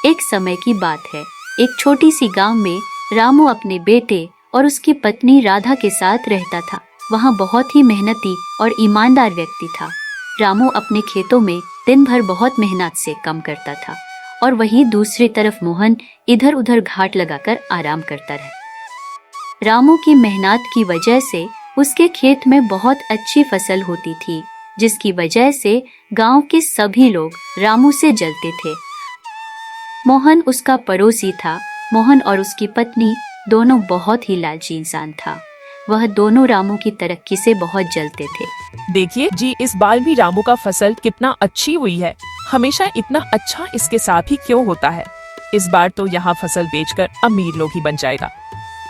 एक समय की बात है। एक छोटी सी गांव में रामू अपने बेटे और उसकी पत्नी राधा के साथ रहता था। वहाँ बहुत ही मेहनती और ईमानदार व्यक्ति था। रामू अपने खेतों में दिन भर बहुत मेहनत से काम करता था और वहीं दूसरी तरफ मोहन इधर उधर घाट लगाकर आराम करता रहा। रामू की मेहनत की वजह से उसके खेत में बहुत अच्छी फसल होती थी, जिसकी वजह से गांव के सभी लोग रामू से जलते थे। मोहन उसका पड़ोसी था। मोहन और उसकी पत्नी दोनों बहुत ही लालची इंसान था। वह दोनों रामू की तरक्की से बहुत जलते थे। देखिए जी, इस बार भी रामू का फसल कितना अच्छी हुई है। हमेशा इतना अच्छा इसके साथ ही क्यों होता है? इस बार तो यहाँ फसल बेचकर अमीर लोग ही बन जाएगा।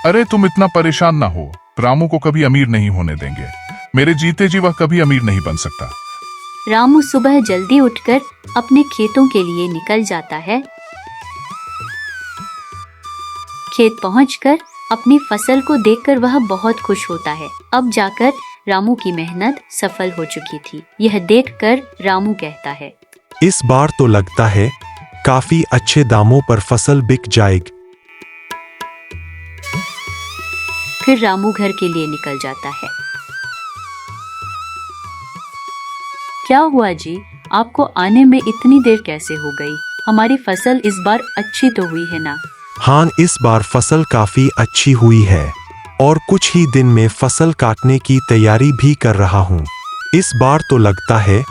अरे तुम इतना परेशान ना हो, रामू को कभी अमीर नहीं होने देंगे। मेरे जीते जी वह कभी अमीर नहीं बन सकता। रामू सुबह जल्दी उठकर अपने खेतों के लिए निकल जाता है। खेत पहुंचकर अपनी फसल को देखकर वह बहुत खुश होता है। अब जाकर रामू की मेहनत सफल हो चुकी थी। यह देखकर रामू कहता है, इस बार तो लगता है काफी अच्छे दामों पर फसल बिक जाएगी। फिर रामू घर के लिए निकल जाता है। क्या हुआ जी, आपको आने में इतनी देर कैसे हो गई? हमारी फसल इस बार अच्छी तो हुई है ना? हाँ, इस बार फसल काफी अच्छी हुई है और कुछ ही दिन में फसल काटने की तैयारी भी कर रहा हूँ। इस बार तो लगता है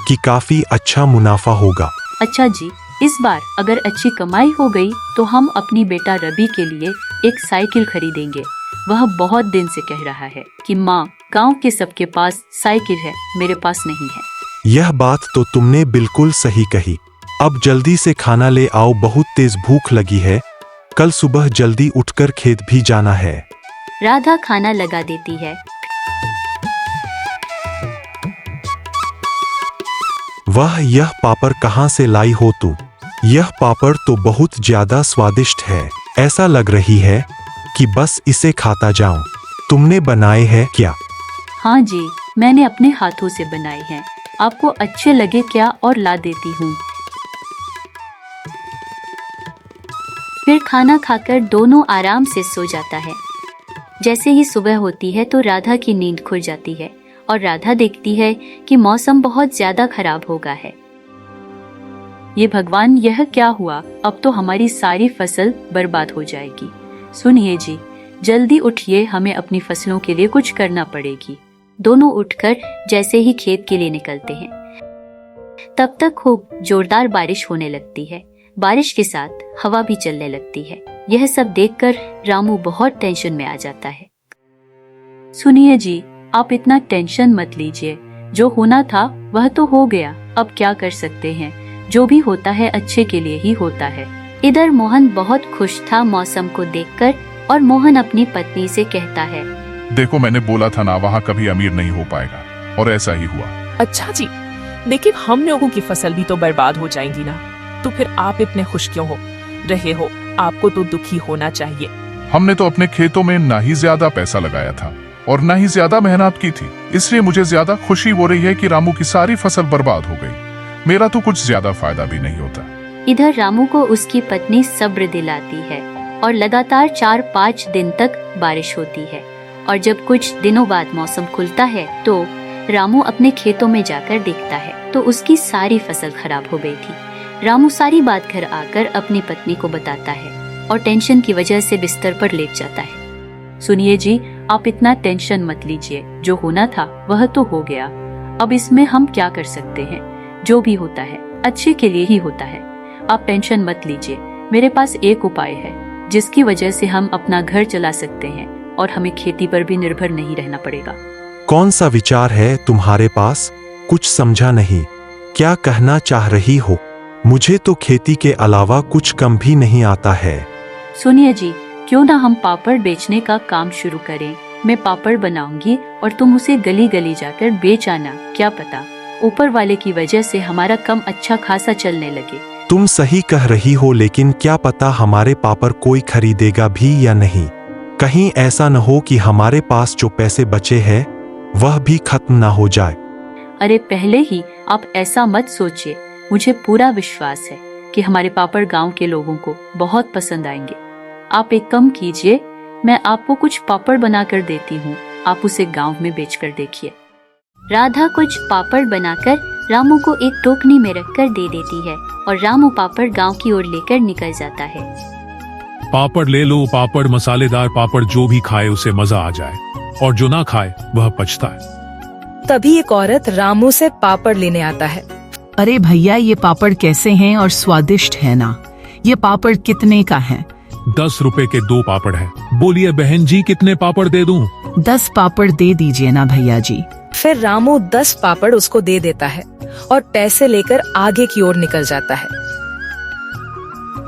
कि काफी अच्छा मुनाफा होगा। अच्छा जी, इस बार अगर अच्छी कमाई हो गई तो हम अपनी बेटा रवि के लिए एक साइकिल खरीदेंगे। वह बहुत दिन से कह रहा है कि माँ, गांव के सबके पास साइकिल है, मेरे पास नहीं है। यह बात तो तुमने बिल्कुल सही कही। अब जल्दी से खाना ले आओ, बहुत तेज भूख लगी है। कल सुबह जल्दी उठकर खेत भी जाना है। राधा खाना लगा देती है। वाह, यह पापड़ कहाँ से लाई हो तू? यह पापड़ तो बहुत ज्यादा स्वादिष्ट है। ऐसा लग रही है कि बस इसे खाता जाऊं। तुमने बनाए हैं क्या? हाँ जी, मैंने अपने हाथों से बनाए हैं। आपको अच्छे लगे क्या और ला देती हूँ। फिर खाना खाकर दोनों आराम से सो जाता है। जैसे ही सुबह होती है तो राधा की नींद खुल जाती है और राधा देखती है कि मौसम बहुत ज्यादा खराब हो गया है। ये भगवान, यह क्या हुआ? अब तो हमारी सारी फसल बर्बाद हो जाएगी। सुनिए जी, जल्दी उठिए, हमें अपनी फसलों के लिए कुछ करना पड़ेगी। दोनों उठकर जैसे ही खेत के लिए निकलते हैं, तब तक खूब जोरदार बारिश होने लगती है। बारिश के साथ हवा भी चलने लगती है। यह सब देखकर रामू बहुत टेंशन में आ जाता है। सुनिए जी, आप इतना टेंशन मत लीजिए। जो होना था वह तो हो गया, अब क्या कर सकते हैं। जो भी होता है अच्छे के लिए ही होता है। इधर मोहन बहुत खुश था मौसम को देखकर और मोहन अपनी पत्नी से कहता है, देखो, मैंने बोला था ना, वहाँ कभी अमीर नहीं हो पाएगा, और ऐसा ही हुआ। अच्छा जी, लेकिन हम लोगों की फसल भी तो बर्बाद हो जाएंगी ना, तो फिर आप इतने खुश क्यों हो रहे हो? आपको तो दुखी होना चाहिए। हमने तो अपने खेतों में ना ही ज्यादा पैसा लगाया था और ना ही ज्यादा मेहनत की थी, इसलिए मुझे ज्यादा खुशी हो रही है कि रामू की सारी फसल बर्बाद हो गई। मेरा तो कुछ ज्यादा फायदा भी नहीं होता। इधर रामू को उसकी पत्नी सब्र दिलाती है और लगातार 4-5 दिन तक बारिश होती है। और जब कुछ दिनों बाद मौसम खुलता है तो रामू अपने खेतों में जाकर देखता है तो उसकी सारी फसल खराब हो गई थी। रामू सारी बात घर आकर अपनी पत्नी को बताता है और टेंशन की वजह से बिस्तर पर लेट जाता है। सुनिए जी, आप इतना टेंशन मत लीजिए। जो होना था वह तो हो गया, अब इसमें हम क्या कर सकते हैं। जो भी होता है अच्छे के लिए ही होता है। आप टेंशन मत लीजिए। मेरे पास एक उपाय है जिसकी वजह से हम अपना घर चला सकते हैं और हमें खेती पर भी निर्भर नहीं रहना पड़ेगा। कौन सा विचार है तुम्हारे पास? कुछ समझा नहीं। क्या कहना चाह रही हो? मुझे तो खेती के अलावा कुछ कम भी नहीं आता है। सुनिए जी, क्यों ना हम पापड़ बेचने का काम शुरू करें। मैं पापड़ बनाऊंगी और तुम उसे गली गली जाकर बेच आना। क्या पता ऊपर वाले की वजह से हमारा काम अच्छा खासा चलने लगे। तुम सही कह रही हो, लेकिन क्या पता हमारे पापड़ कोई खरीदेगा भी या नहीं। कहीं ऐसा न हो कि हमारे पास जो पैसे बचे हैं वह भी खत्म ना हो जाए। अरे पहले ही आप ऐसा मत सोचिए। मुझे पूरा विश्वास है कि हमारे पापड़ गांव के लोगों को बहुत पसंद आएंगे। आप एक काम कीजिए, मैं आपको कुछ पापड़ बनाकर देती हूँ, आप उसे गांव में बेचकर देखिए। राधा कुछ पापड़ बनाकर रामू को एक टोकनी में रखकर दे देती है और रामू पापड़ गांव की ओर लेकर निकल जाता है। पापड़ ले लो, पापड़ मसालेदार पापड़, जो भी खाए उसे मजा आ जाए और जो ना खाए वह पछता है। तभी एक औरत रामू से पापड़ लेने आता है। अरे भैया, ये पापड़ कैसे हैं और स्वादिष्ट है ना? ये पापड़ कितने का है? 10 रुपए के 2 पापड़ है। बोलिए बहन जी, कितने पापड़ दे दूं? 10 पापड़ दे दीजिए ना भैया जी। फिर रामू 10 पापड़ उसको दे देता है और पैसे लेकर आगे की ओर निकल जाता है।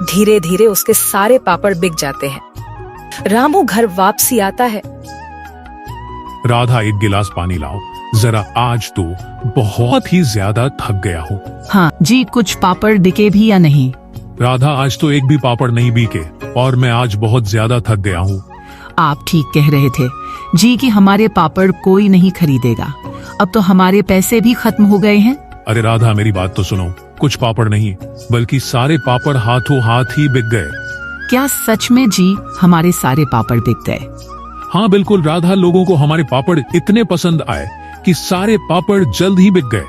धीरे धीरे उसके सारे पापड़ बिक जाते हैं। रामू घर वापसी आता है। राधा, एक गिलास पानी लाओ जरा, आज तो बहुत ही ज्यादा थक गया हूँ। हाँ जी, कुछ पापड़ बिके भी या नहीं? राधा, आज तो एक भी पापड़ नहीं बिके और मैं आज बहुत ज्यादा थक गया हूँ। आप ठीक कह रहे थे जी कि हमारे पापड़ कोई नहीं खरीदेगा। अब तो हमारे पैसे भी खत्म हो गए हैं। अरे राधा, मेरी बात तो सुनो, कुछ पापड़ नहीं बल्कि सारे पापड़ हाथों हाथ ही बिक गए। क्या सच में जी हमारे सारे पापड़ बिक गए? हाँ बिल्कुल राधा, लोगों को हमारे पापड़ इतने पसंद आए कि सारे पापड़ जल्द ही बिक गए।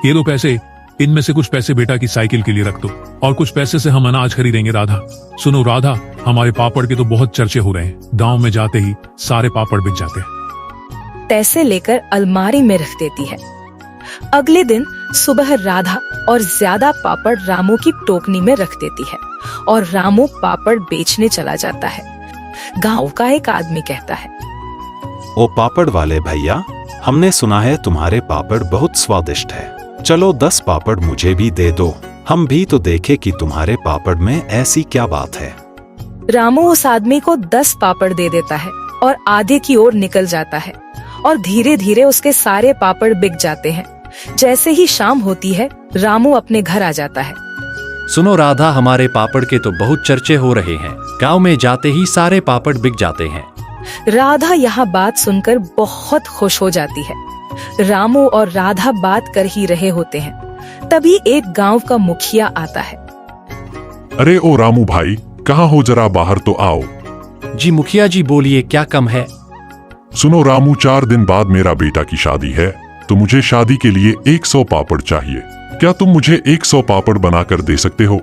ये लो पैसे, इनमें से कुछ पैसे बेटा की साइकिल के लिए रख दो और कुछ पैसे से हम अनाज खरीदेंगे। राधा सुनो राधा, हमारे पापड़ के तो बहुत चर्चे हो रहे हैं, गांव में जाते ही सारे पापड़ बिक जाते हैं। पैसे लेकर अलमारी में रख देती है। अगले दिन सुबह राधा और ज्यादा पापड़ रामू की टोकनी में रख देती है और रामू पापड़ बेचने चला जाता है। गांव का एक आदमी कहता है, ओ पापड़ वाले भैया, हमने सुना है तुम्हारे पापड़ बहुत स्वादिष्ट है। चलो 10 पापड़ मुझे भी दे दो, हम भी तो देखे कि तुम्हारे पापड़ में ऐसी क्या बात है। रामू उस आदमी को 10 पापड़ दे देता है और आगे की ओर निकल जाता है और धीरे धीरे उसके सारे पापड़ बिक जाते हैं। जैसे ही शाम होती है, रामू अपने घर आ जाता है। सुनो राधा, हमारे पापड़ के तो बहुत चर्चे हो रहे हैं, गांव में जाते ही सारे पापड़ बिक जाते हैं। राधा यह बात सुनकर बहुत खुश हो जाती है। रामू और राधा बात कर ही रहे होते हैं, तभी एक गांव का मुखिया आता है। अरे ओ रामू भाई, कहाँ हो, जरा बाहर तो आओ। जी मुखिया जी, बोलिए क्या कम है? सुनो रामू, 4 दिन बाद मेरा बेटा की शादी है, तो मुझे शादी के लिए 100 पापड़ चाहिए। क्या तुम मुझे 100 पापड़ बनाकर दे सकते हो?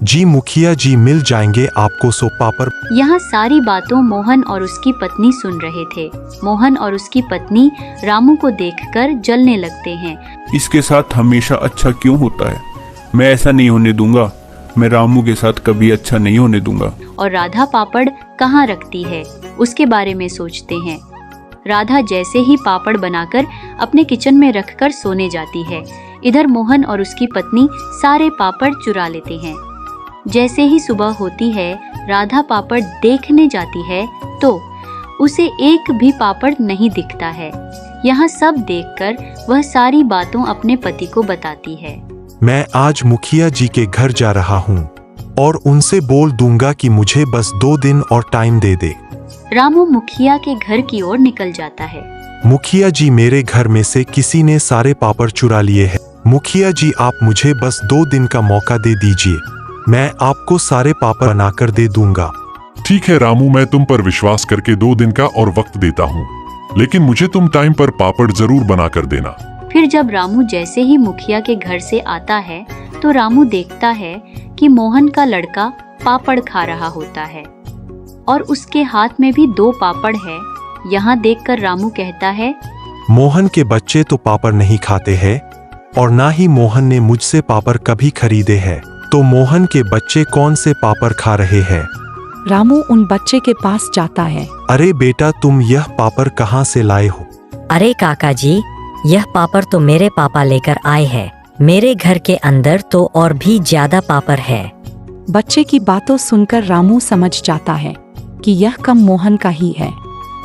जी मुखिया जी, मिल जाएंगे आपको 100 पापड़। यहाँ सारी बातों मोहन और उसकी पत्नी सुन रहे थे। मोहन और उसकी पत्नी रामू को देखकर जलने लगते हैं। इसके साथ हमेशा अच्छा क्यों होता है? मैं ऐसा नहीं होने दूंगा, मैं रामू के साथ कभी अच्छा नहीं होने दूंगा। और राधा पापड़ कहाँ रखती है उसके बारे में सोचते हैं। राधा जैसे ही पापड़ बनाकर अपने किचन में रखकर सोने जाती है, इधर मोहन और उसकी पत्नी सारे पापड़ चुरा लेते हैं। जैसे ही सुबह होती है, राधा पापड़ देखने जाती है तो उसे एक भी पापड़ नहीं दिखता है। यहाँ सब देखकर वह सारी बातों अपने पति को बताती है। मैं आज मुखिया जी के घर जा रहा हूँ और उनसे बोल दूंगा कि मुझे बस 2 दिन और टाइम दे दे। रामू मुखिया के घर की ओर निकल जाता है। मुखिया जी, मेरे घर में से किसी ने सारे पापड़ चुरा लिए हैं। मुखिया जी, आप मुझे बस 2 दिन का मौका दे दीजिए, मैं आपको सारे पापड़ बनाकर दे दूंगा। ठीक है रामू, मैं तुम पर विश्वास करके 2 दिन का और वक्त देता हूँ, लेकिन मुझे तुम टाइम पर पापड़ जरूर बनाकर देना। फिर जब रामू जैसे ही मुखिया के घर से आता है तो रामू देखता है कि मोहन का लड़का पापड़ खा रहा होता है और उसके हाथ में भी 2 पापड़ है। यहाँ देखकर रामू कहता है, मोहन के बच्चे तो पापड़ नहीं खाते हैं और ना ही मोहन ने मुझसे पापड़ कभी खरीदे हैं, तो मोहन के बच्चे कौन से पापड़ खा रहे हैं? रामू उन बच्चे के पास जाता है। अरे बेटा, तुम यह पापड़ कहाँ से लाए हो? अरे काका जी, यह पापड़ तो मेरे पापा लेकर आए हैं। मेरे घर के अंदर तो और भी ज्यादा पापड़ है। बच्चे की बातों सुनकर रामू समझ जाता है कि यह कम मोहन का ही है।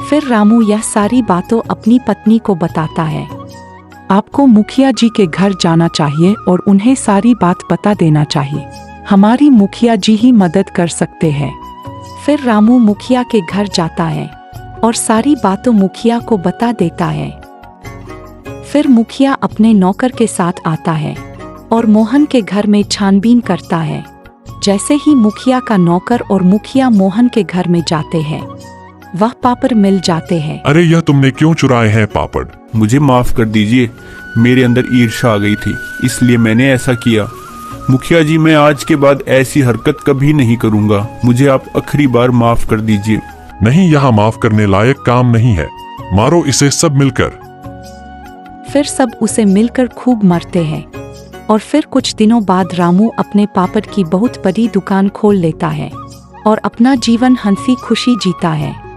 फिर रामू यह सारी बातों अपनी पत्नी को बताता है। आपको मुखिया जी के घर जाना चाहिए और उन्हें सारी बात बता देना चाहिए। हमारी मुखिया जी ही मदद कर सकते हैं। फिर रामू मुखिया के घर जाता है और सारी बातों मुखिया को बता देता है। फिर मुखिया अपने नौकर के साथ आता है और मोहन के घर में छानबीन करता है। जैसे ही मुखिया का नौकर और मुखिया मोहन के घर में जाते हैं, वह पापड़ मिल जाते हैं। अरे यह तुमने क्यों चुराए हैं पापड़? मुझे माफ कर दीजिए, मेरे अंदर ईर्ष्या आ गई थी, इसलिए मैंने ऐसा किया। मुखिया जी, मैं आज के बाद ऐसी हरकत कभी नहीं करूंगा। मुझे आप आखिरी बार माफ कर दीजिए। नहीं, यहाँ माफ करने लायक काम नहीं है। मारो इसे सब मिलकर। फिर सब उसे मिलकर खूब मारते हैं। और फिर कुछ दिनों बाद रामू अपने पापड़ की बहुत बड़ी दुकान खोल लेता है और अपना जीवन हंसी खुशी जीता है।